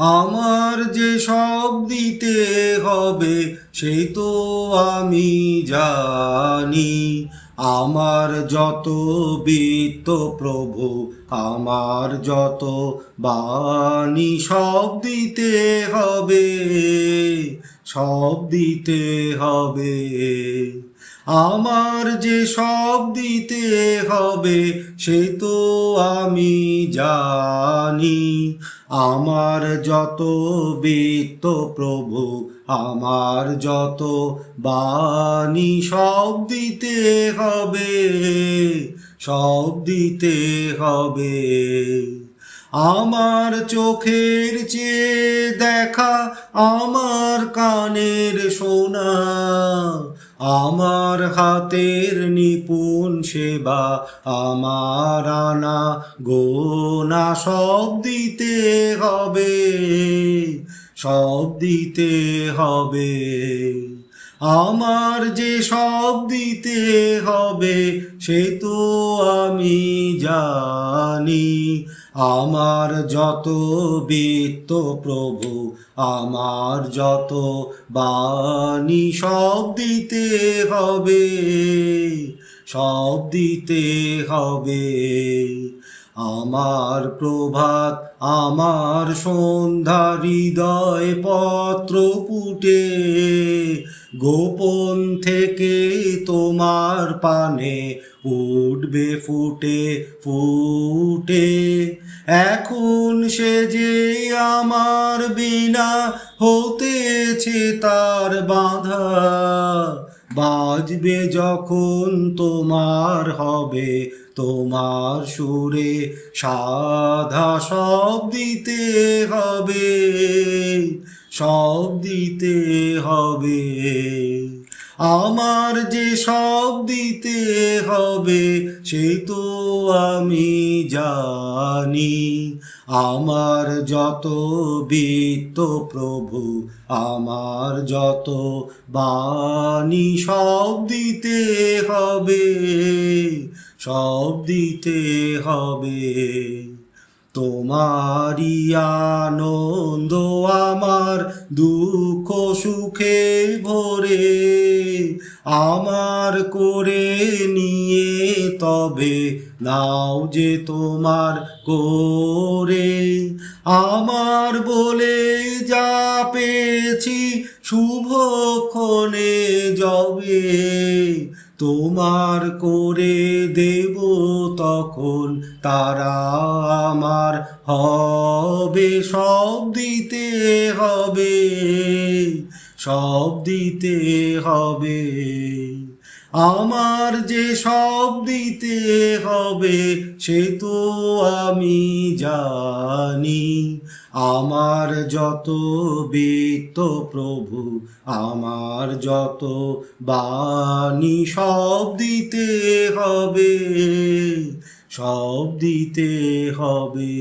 আমার যে সব দিতে হবে সেই তো আমি জানি। আমার যত বিত্ত প্রভু, আমার যত বাণী, সব দিতে হবে, সব দিতে হবে। আমার যে সব দিতে হবে সে তো আমি জানি। আমার যত বিত্ত প্রভু, আমার যত বাণী, সব দিতে হবে, সব দিতে হবে। আমার চোখের চেয়ে দেখা, আমার কানের শোনা, আমার হাতের নিপুণ সেবা, আমার আনা গোনা, সব দিতে হবে, সব দিতে হবে। আমার যে সব দিতে হবে সে তো আমি জানি। আমার যত বিত্ত প্রভু, আমার যত বাণী, সব দিতে হবে, সব দিতে হবে। আমার প্রভাত, আমার সন্ধ্যা, হৃদয় পত্র পুটে, গোপন থেকে তোমার পানে উঠবে ফুটে ফুটে। এখন সে যে আমার বিনা হতেছে তার বাঁধা, বাজবে যখন তোমার হবে তোমার সুরে সাধা, সব দিতে হবে, সব দিতে হবে। আমার যে সব দিতে হবে সে তো আমি জানি। আমার যত বিত্ত প্রভু, আমার যত বাণী, সব দিতে হবে, সব দিতে হবে। তোমারি আনন্দ আমার দুঃখ সুখে ভরে, আমার করে নিয়ে তবে নাও যে তোমার করে। আমার বলে যা পেয়েছি শুভক্ষণে যবে, তোমার করে দেব তখন তারা আমার হবে, সব দিতে হবে, সব দিতে হবে। আমার যে সব দিতে হবে সে তো আমি জানি। আমার যত বিত্ত প্রভু, আমার যত বাণী, সব দিতে হবে, সব দিতে হবে।